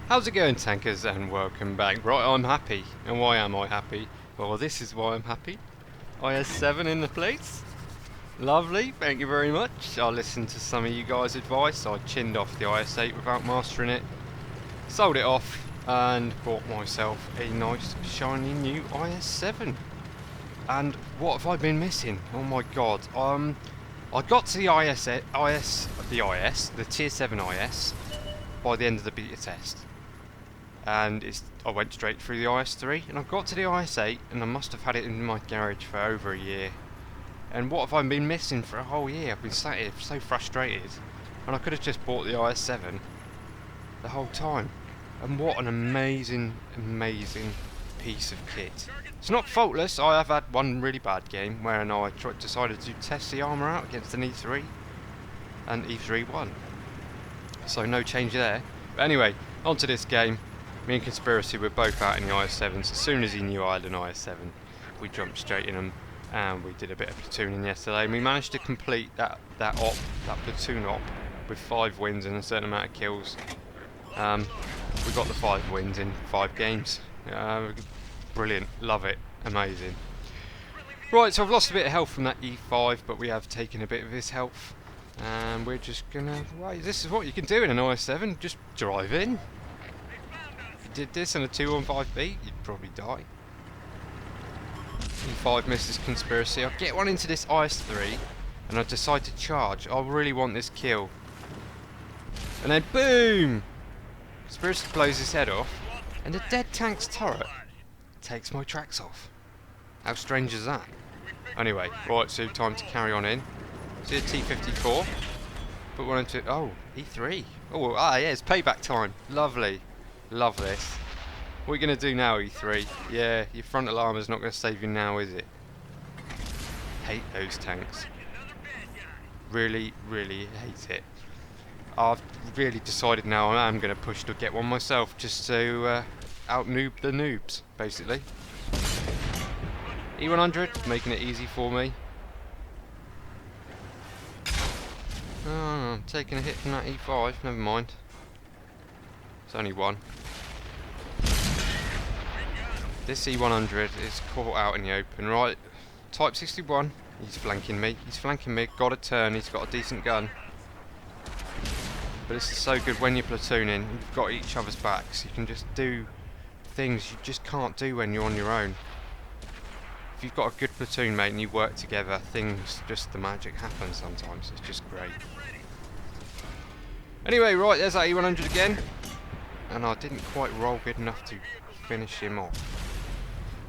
How's it going, tankers, and welcome back. Right, I'm happy. And why am I happy? Well, this is why I'm happy. IS-7 in the place. Lovely, thank you very much. I listened to some of you guys' advice. I chinned off the IS-8 without mastering it, sold it off, and bought myself a nice, shiny new IS-7. And what have I been missing? Oh my god. I got to the the Tier 7 IS by the end of the beta test. And I went straight through the IS-3, and I got to the IS-8, and I must have had it in my garage for over a year. And what have I been missing for a whole year? I've been sat here so frustrated, and I could have just bought the IS-7 the whole time. And what an amazing, amazing piece of kit. It's not faultless. I have had one really bad game where I decided to test the armour out against an E3, and E3 won. So no change there. But anyway, on to this game. Me and Conspiracy were both out in the IS-7s. As soon as he knew I had an IS-7, we jumped straight in them, and we did a bit of platooning yesterday. And we managed to complete that platoon op, with 5 wins and a certain amount of kills. We got the 5 wins in 5 games. Brilliant, love it, amazing. Right, so I've lost a bit of health from that E5, but we have taken a bit of his health, and we're just gonna. Right, this is what you can do in an IS-7. Just drive in. Did this in a 215B, you'd probably die. E5 misses Conspiracy. I'll get one into this IS-3, and I decide to charge. I really want this kill. And then boom! Conspiracy blows his head off, and the dead tank's turret takes my tracks off. How strange is that? Anyway, right, so time to carry on in. See a T-54. Put one into, oh, E3. Oh, yeah, it's payback time. Lovely. Love this. What are you going to do now, E3? Yeah, your frontal armour's not going to save you now, is it? Hate those tanks. Really, really hate it. I've really decided now I am going to push to get one myself, just to out-noob the noobs, basically. E100, making it easy for me. Oh, I'm taking a hit from that E5, never mind. It's only one. This E100 is caught out in the open, right? Type 61, he's flanking me, got a turn, he's got a decent gun. But this is so good when you're platooning, you've got each other's backs, you can just do things you just can't do when you're on your own. If you've got a good platoon mate and you work together, the magic happens sometimes, it's just great. Anyway, right, there's that E100 again. And I didn't quite roll good enough to finish him off.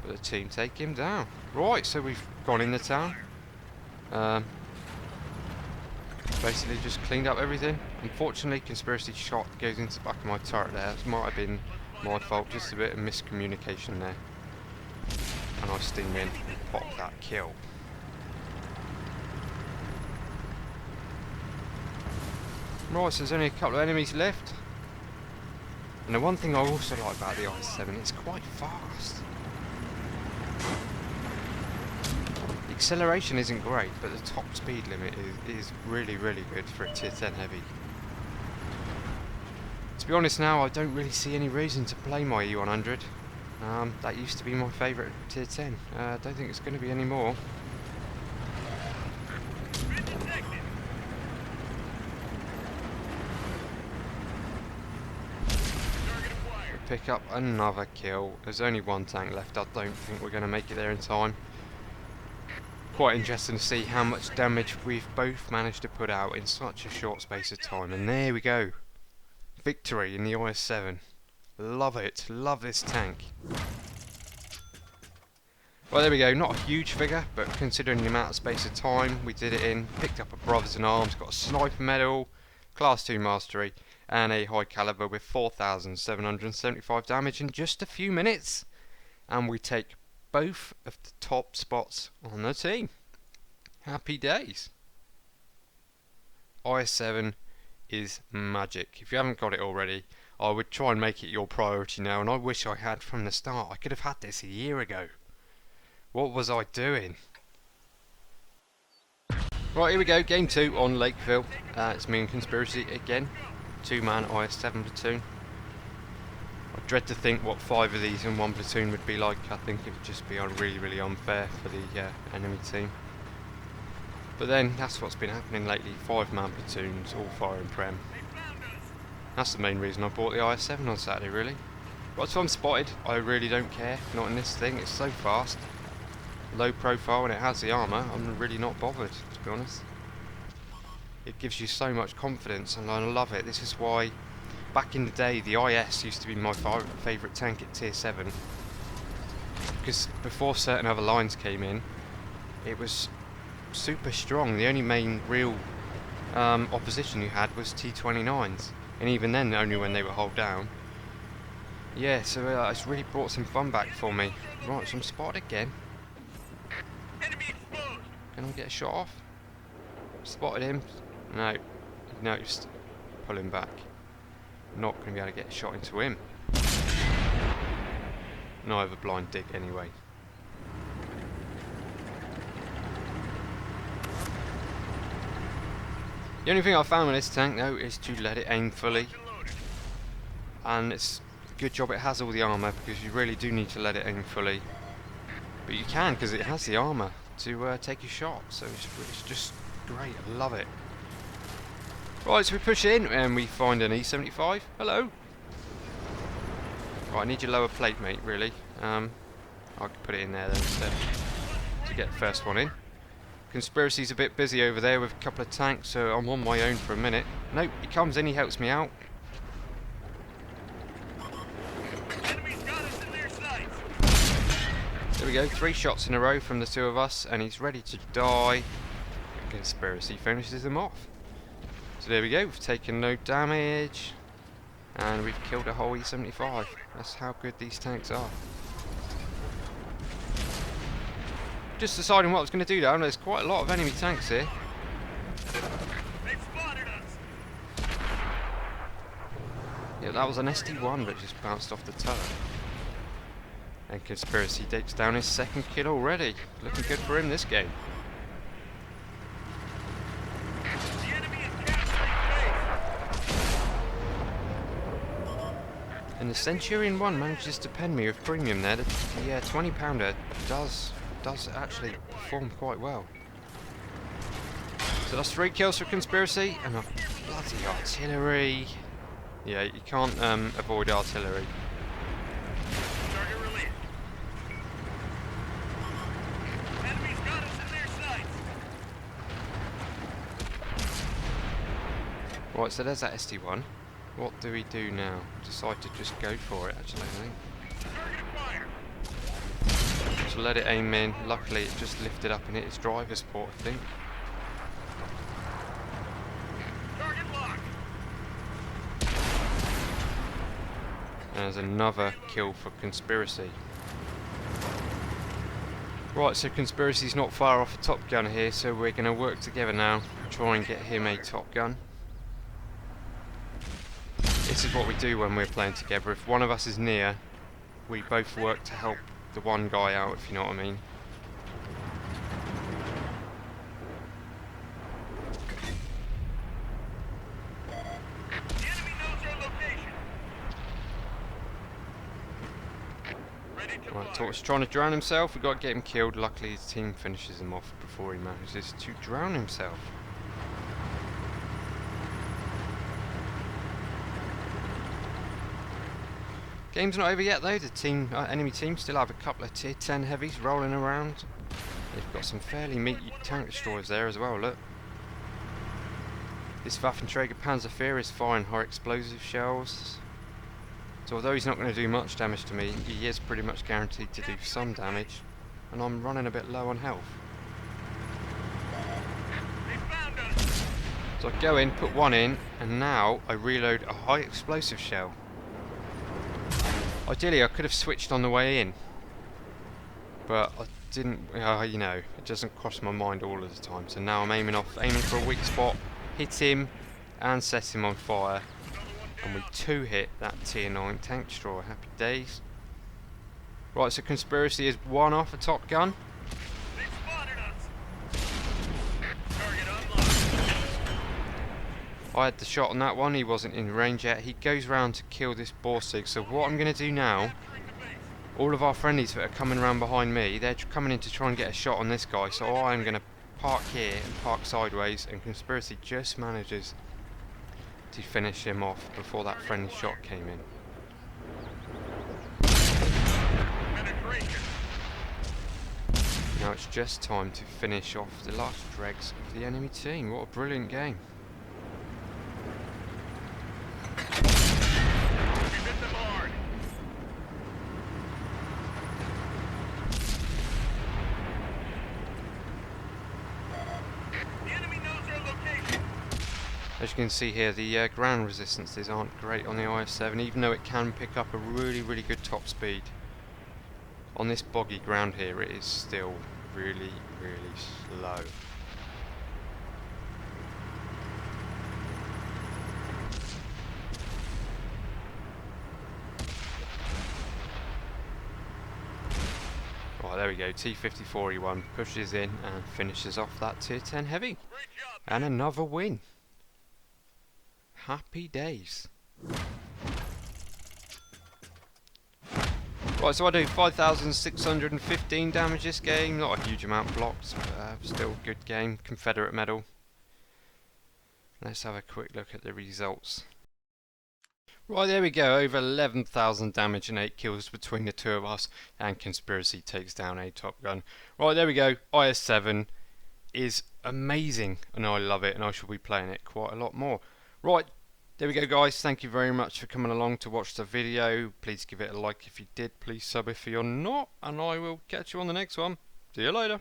But the team take him down. Right, so we've gone in the town. Basically just cleaned up everything. Unfortunately, Conspiracy shot goes into the back of my turret there. This might have been my fault, just a bit of miscommunication there. And I steam in and pop that kill. Right, so there's only a couple of enemies left. And the one thing I also like about the IS-7, it's quite fast. The acceleration isn't great, but the top speed limit is really, really good for a Tier 10 heavy. To be honest now, I don't really see any reason to play my E100. That used to be my favourite Tier 10. I don't think it's going to be any more. Pick up another kill. There's only one tank left. I don't think we're going to make it there in time. Quite interesting to see how much damage we've both managed to put out in such a short space of time. And there we go. Victory in the IS-7. Love it. Love this tank. Well, there we go. Not a huge figure, but considering the amount of space of time we did it in, picked up a Brothers in Arms, got a sniper medal, Class 2 mastery, and a high caliber with 4,775 damage in just a few minutes. And we take both of the top spots on the team. Happy days. IS-7 is magic. If you haven't got it already, I would try and make it your priority now, and I wish I had from the start. I could have had this a year ago. What was I doing? Right, here we go, game 2 on Lakeville. It's me and Conspiracy again. 2-man IS-7 platoon. I dread to think what 5 of these in one platoon would be like. I think it would just be really, really unfair for the enemy team. But then, that's what's been happening lately. 5-man platoons, all firing prem. That's the main reason I bought the IS-7 on Saturday, really. But if I'm spotted, I really don't care. Not in this thing, it's so fast. Low profile, and it has the armour. I'm really not bothered, to be honest. It gives you so much confidence, and I love it. This is why, back in the day, the IS used to be my favourite tank at tier 7. Because before certain other lines came in, it was super strong. The only main real opposition you had was T-29s. And even then, only when they were hull down. Yeah, so it's really brought some fun back for me. Right, so I'm spotted again. Can I get a shot off? Spotted him. No. Noticed. Pull him back. Not going to be able to get a shot into him. No, I have a blind dig anyway. The only thing I found with this tank though is to let it aim fully. And it's a good job it has all the armour, because you really do need to let it aim fully. But you can, because it has the armour to take your shot, so it's just great. I love it. Right, so we push in and we find an E-75. Hello. Right, I need your lower plate, mate, really. I could put it in there then instead to get the first one in. Conspiracy's a bit busy over there with a couple of tanks, so I'm on my own for a minute. Nope, he comes in, he helps me out. There we go, 3 shots in a row from the 2 of us, and he's ready to die. Conspiracy finishes him off. So there we go, we've taken no damage, and we've killed a whole E-75. That's how good these tanks are. Just deciding what I was going to do now. There's quite a lot of enemy tanks here. They've spotted us. Yeah, that was an SD-1 that just bounced off the turret. And Conspiracy takes down his 2nd kill already. Looking good for him this game. The enemy is and the Centurion 1 manages to pen me with premium there. The 20-pounder does actually perform quite well. So that's 3 kills for Conspiracy, and a bloody artillery. Yeah, you can't avoid artillery. Target relief. Enemy's got us in their sights. Right, so there's that SD-1. What do we do now? Decide to just go for it, actually, I think. So let it aim in. Luckily it just lifted up and hit its driver's port, I think. Target lock. There's another kill for Conspiracy. Right, so Conspiracy's not far off a Top Gun here, so we're going to work together now and try and get him a Top Gun. This is what we do when we're playing together. If one of us is near, we both work to help the one guy out, if you know what I mean. The enemy knows our location. Ready to right, Tortoise trying to drown himself. We've got to get him killed. Luckily his team finishes him off before he manages to drown himself. Game's not over yet though. The enemy team still have a couple of tier 10 heavies rolling around. They've got some fairly meaty tank destroyers there as well, look. This Waffenträger Panzerfahr is firing high explosive shells. So although he's not going to do much damage to me, he is pretty much guaranteed to do some damage. And I'm running a bit low on health. So I go in, put one in, and now I reload a high explosive shell. Ideally I could have switched on the way in, but I didn't, you know, it doesn't cross my mind all of the time. So now I'm aiming for a weak spot, hit him and set him on fire, and we 2-hit that tier 9 tank destroyer. Happy days. Right, so Conspiracy is 1 off a Top Gun. They've spotted us. Target unlocked. I had the shot on that one, he wasn't in range yet. He goes round to kill this Borsig, so what I'm going to do now, all of our friendlies that are coming around behind me, they're coming in to try and get a shot on this guy, so I'm going to park here and park sideways, and Conspiracy just manages to finish him off before that friendly shot came in. Now it's just time to finish off the last dregs of the enemy team. What a brilliant game. As you can see here, the ground resistances aren't great on the IS-7, even though it can pick up a really good top speed. On this boggy ground here, it is still really slow. Right, there we go, T-54E1 pushes in and finishes off that tier 10 heavy. And another win. Happy days. Right, so I do 5,615 damage this game. Not a huge amount blocked, but still a good game. Confederate medal. Let's have a quick look at the results. Right, there we go. Over 11,000 damage and 8 kills between the two of us. And Conspiracy takes down a Top Gun. Right, there we go. IS-7 is amazing. And I love it. And I shall be playing it quite a lot more. Right, there we go guys, thank you very much for coming along to watch the video. Please give it a like if you did, please sub if you're not, and I will catch you on the next one. See you later.